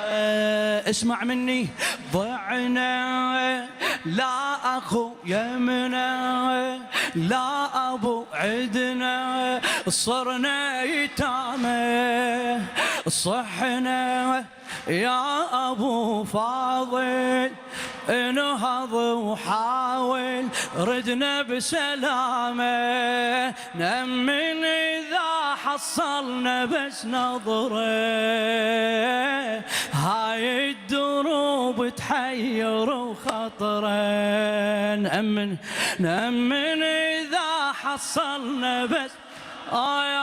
اسمع مني ضعنا لا أخو يمنا لا أبو عدنا صرنا يتامى صحنا يا أبو فاضل انهض وحاول ردنا بسلامة نأمن إذا حصلنا بس نظرة هاي الدروب تحير وخطرة نأمن إذا حصلنا بس هاي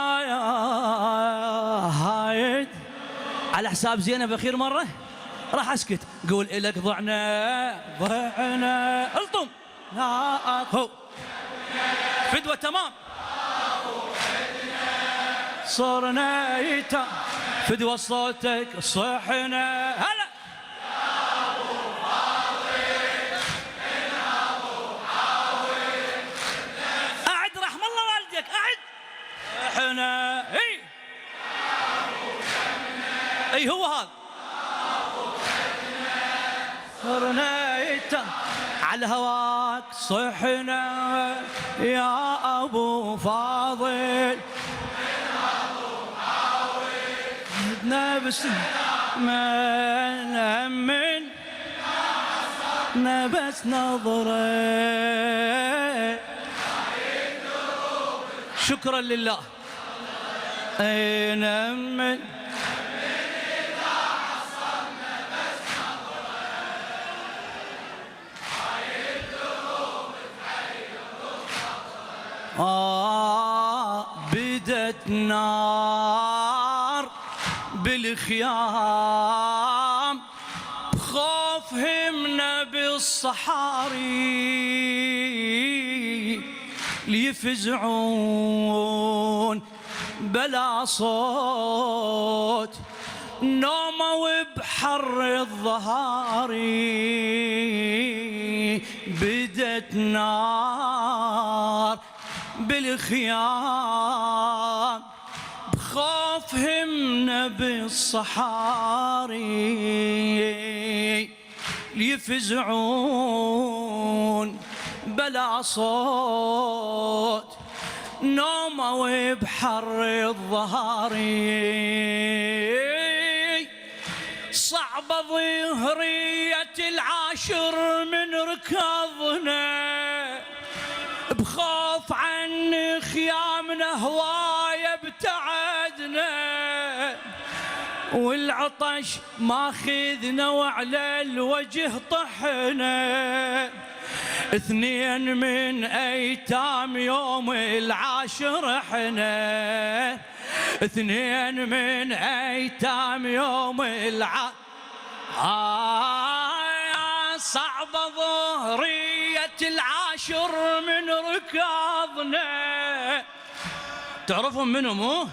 على حساب زينب أخير مرة راح أسكت. قول إلك ضعنا الطم لا أخو فدوة تمام صرنا يتا فدوة صوتك صحنا هلا أعد رحم الله والديك أعد صحنا اي هو هذا صرنا يتا على هواك صحنا يا أبو فاضل بدنا بس ما نأمن بس نظرة شكرا لله نأمن بدت نار بالخيام بخوف همنا بالصحاري ليفزعون بلا صوت نوموا بحر الظهاري بدت نار بالخيام بخوف همنا بالصحاري ليفزعون بلا صوت نوموا بحر الظهاري صعبة ظهرية العاشر من ركضنا بخوف عن خيامنا هواية ابتعدنا والعطش ماخذنا وعلى الوجه طحنا اثنين من ايتام يوم العاشر احنا اثنين من ايتام يوم صعبة ظهرية العاشر من ركضنا تعرفهم منهم مو؟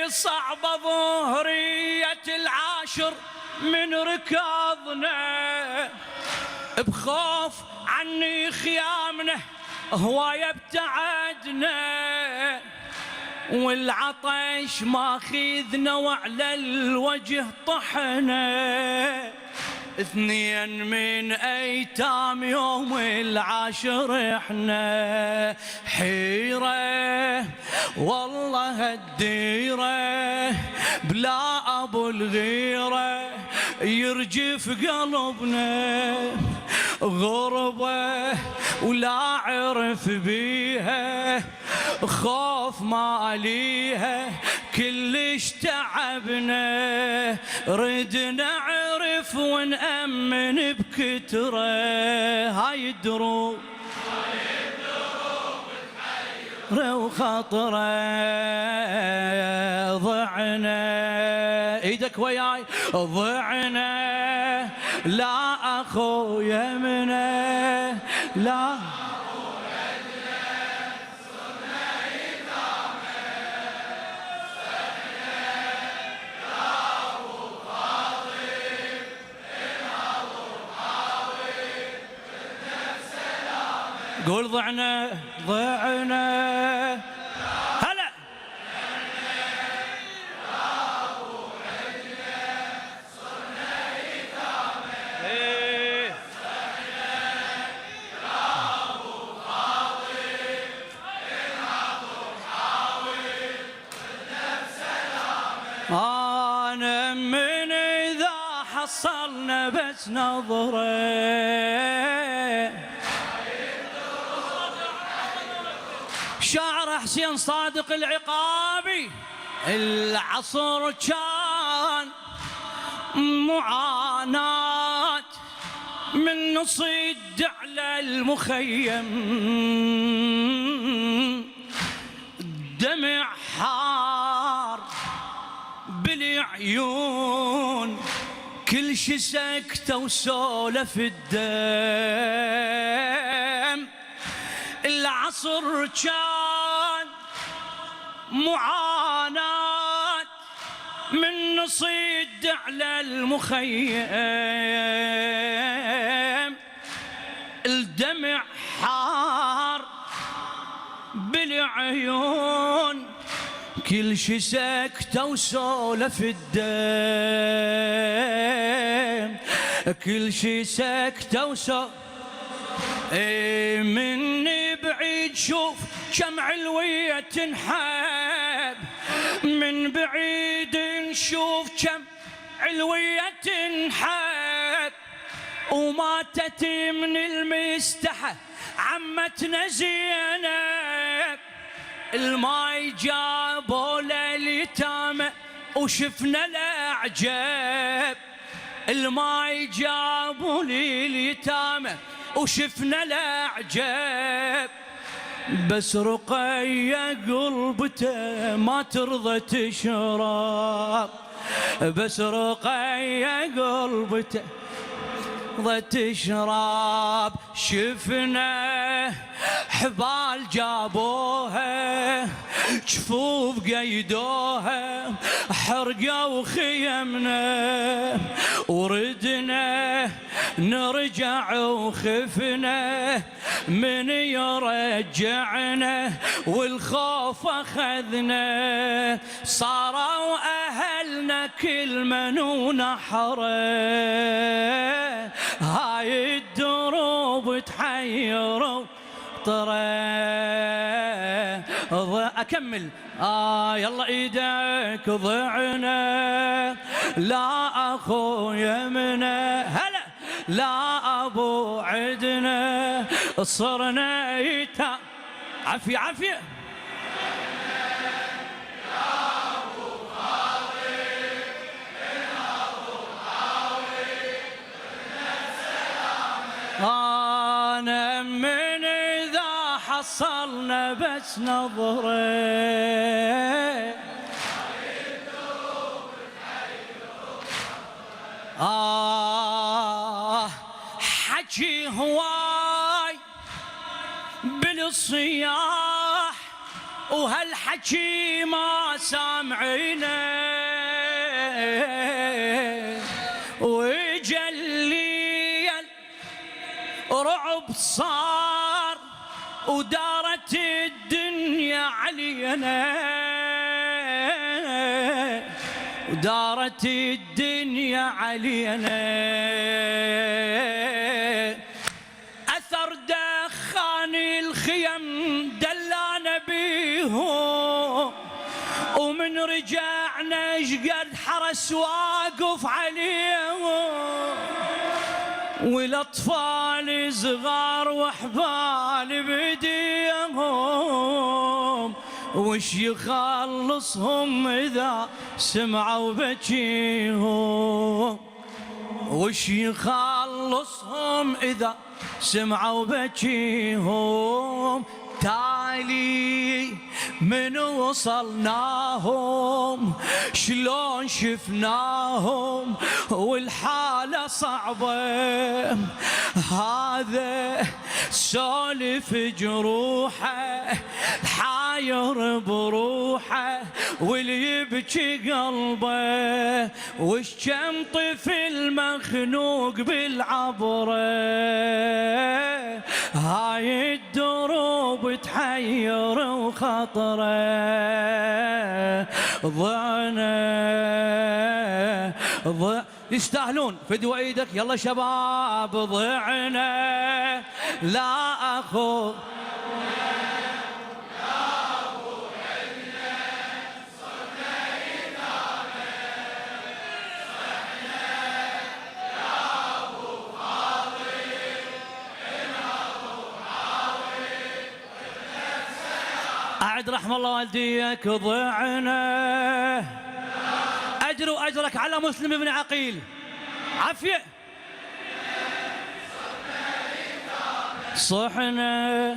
صعبة ظهرية العاشر من ركضنا بخوف عني خيامنا هواية ابتعدنا والعطش ماخذنا وعلى الوجه طحنا اثنين من ايتام يوم العاشر احنا حيرة والله الديرة بلا ابو الغيرة يرجف قلبنا غربة ولا عرف بيها خوف ماليها كلش تعبنا ردنا عرف ونأمن بكترة هاي الدروب وخطرة ضعنا ايدك وياي ضعنا لا اخو يمنا لا قول ضعنا هلا انا من اذا حصلنا بس نظره شاعر حسين صادق العقابي العصر كان معاناة من نصيد على المخيم دمع حار بالعيون كل شي سكتة وسولف الدم العصر كان معاناة من نصيد على المخيم الدمع حار بالعيون كل شي سكتة وسولف الدم كل شي سكتة وسولف مني بعيد شوف كم علوية تنحب من بعيد نشوف كم علوية تنحب وماتت من المستحى عمتنا زينب الماي جابوا لليتامى وشفنا الأعجاب الماي جابوا لليتامى وشفنا الأعجاب بس رقية قلبته ما ترضى تشرب بس رقية قلبته ترضى تشرب شفنا حبال جابوها جفوف قيدوها حرقوا خيمنا وردنا نرجع وخفنا من يرجعنا والخوف اخذنا صاروا اهلنا كل منون حره هاي الدروب تحيروا أكمل يلا إيدك ضعنا لا أخويا منا هلا لا أبو عدنا صرنا يتا عافية عافية أنا من إذا حصلنا بس نظرة حكي هواي بالصياح وهالحكي ما سامعينه وجلي رعب صار ودارت الدنيا علينا ودارت الدنيا علينا أثر دخان الخيم دلانا بيهم ومن رجعنا شقد حرس واقف عليهم والاطفال صغار وحبال بديهم وش يخلصهم اذا سمعوا بكيهم وش يخلصهم اذا سمعوا بكيهم تالي من وصلناهم شلون شفناهم والحالة صعبة هذا سولف جروحه حاير بروحه واللي يبكي قلبه وش كم طفل مخنوق بالعبره هاي الدروب تحير وخطره ضعنا يستاهلون فدوى ايدك يلا شباب ضعنا لا اخو بعد رحم الله والديك ضعنا. أجر وأجرك على مسلم بن عقيل. عافية. صحنا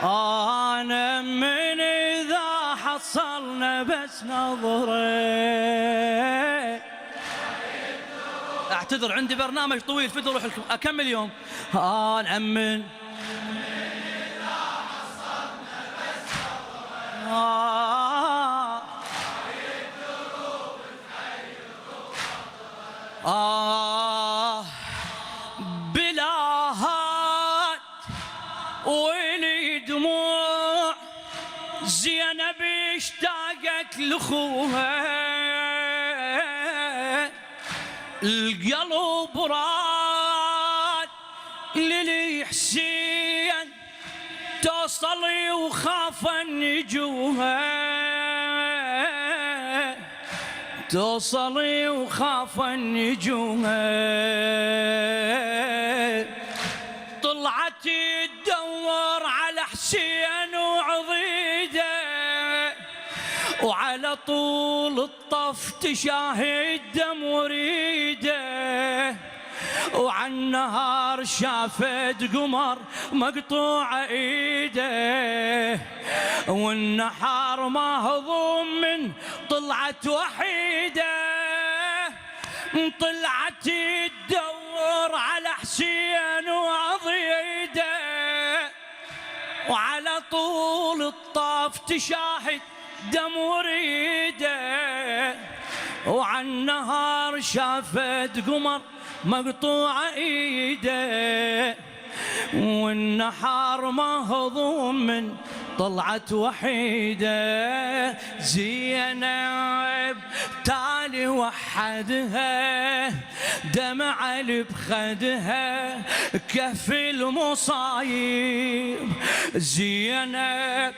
أنا من إذا حصلنا بس نظرة. أعتذر عندي برنامج طويل فدوا روح لكم أكمل يوم. أنا من إذا حصلنا بس نظرة. بلا هات ولي دموع زينب اشتاقت لخوها. القلب راد للحسين توصلي وخاف النجوها. توصلي وخاف النجوها. طلعت تدور على حسين وعضيده وعلى طول الطف تشاهد دم وريده. وعالنهار شافت قمر مقطوع ايده والنحار مهضوم من طلعت وحيده. طلعت تدور على حسين وعضيده وعلى طول الطاف تشاهد دم وريده. وعالنهار شافت قمر مقطوع ايده والنحار مهضوم من طلعت وحيده. زينب تالي وحدها دمع بخدها كف المصايب. زينب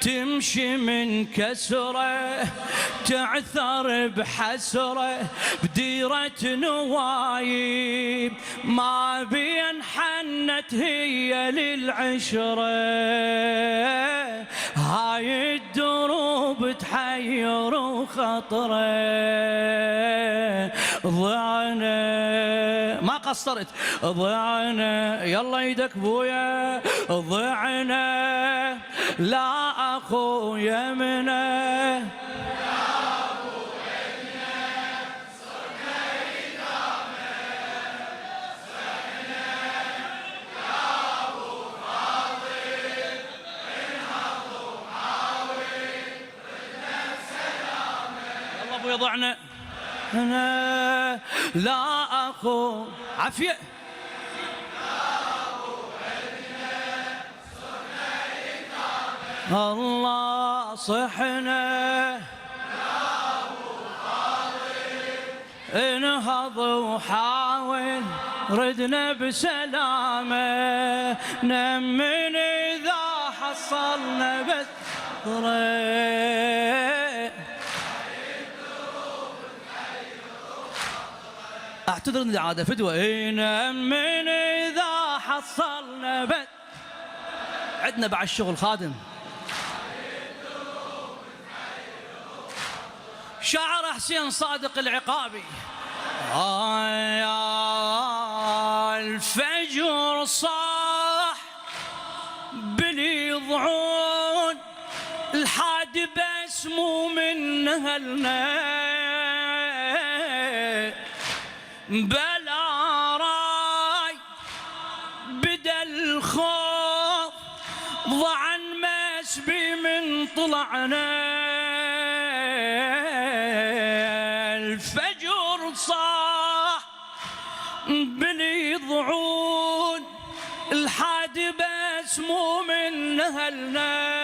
تمشي من كسره تعثر بحسره بديرة نوايب. ما بين حنت هي للعشرة هاي الدروب تحير وخطره. ضعنا ما قصرت ضعنا يلا ايدك بويا. ضعنا لا اخويا منه ضعنا. أنا لا أخو عافية. الله صحنا انهض وحاول ردنا بسلامة. نمن إذا حصلنا بس اعتذر ان العاده فدوه. من اذا حصلنا بس عندنا بعد الشغل خادم. شعر حسين صادق العقابي. الفجر صاح باليضعون الحاد بس مو من اهلنا. بلا راي بدا الخوف ضعن مسبي من طلعنا. الفجر صاح باليضعون الحاد بس مو من اهلنا.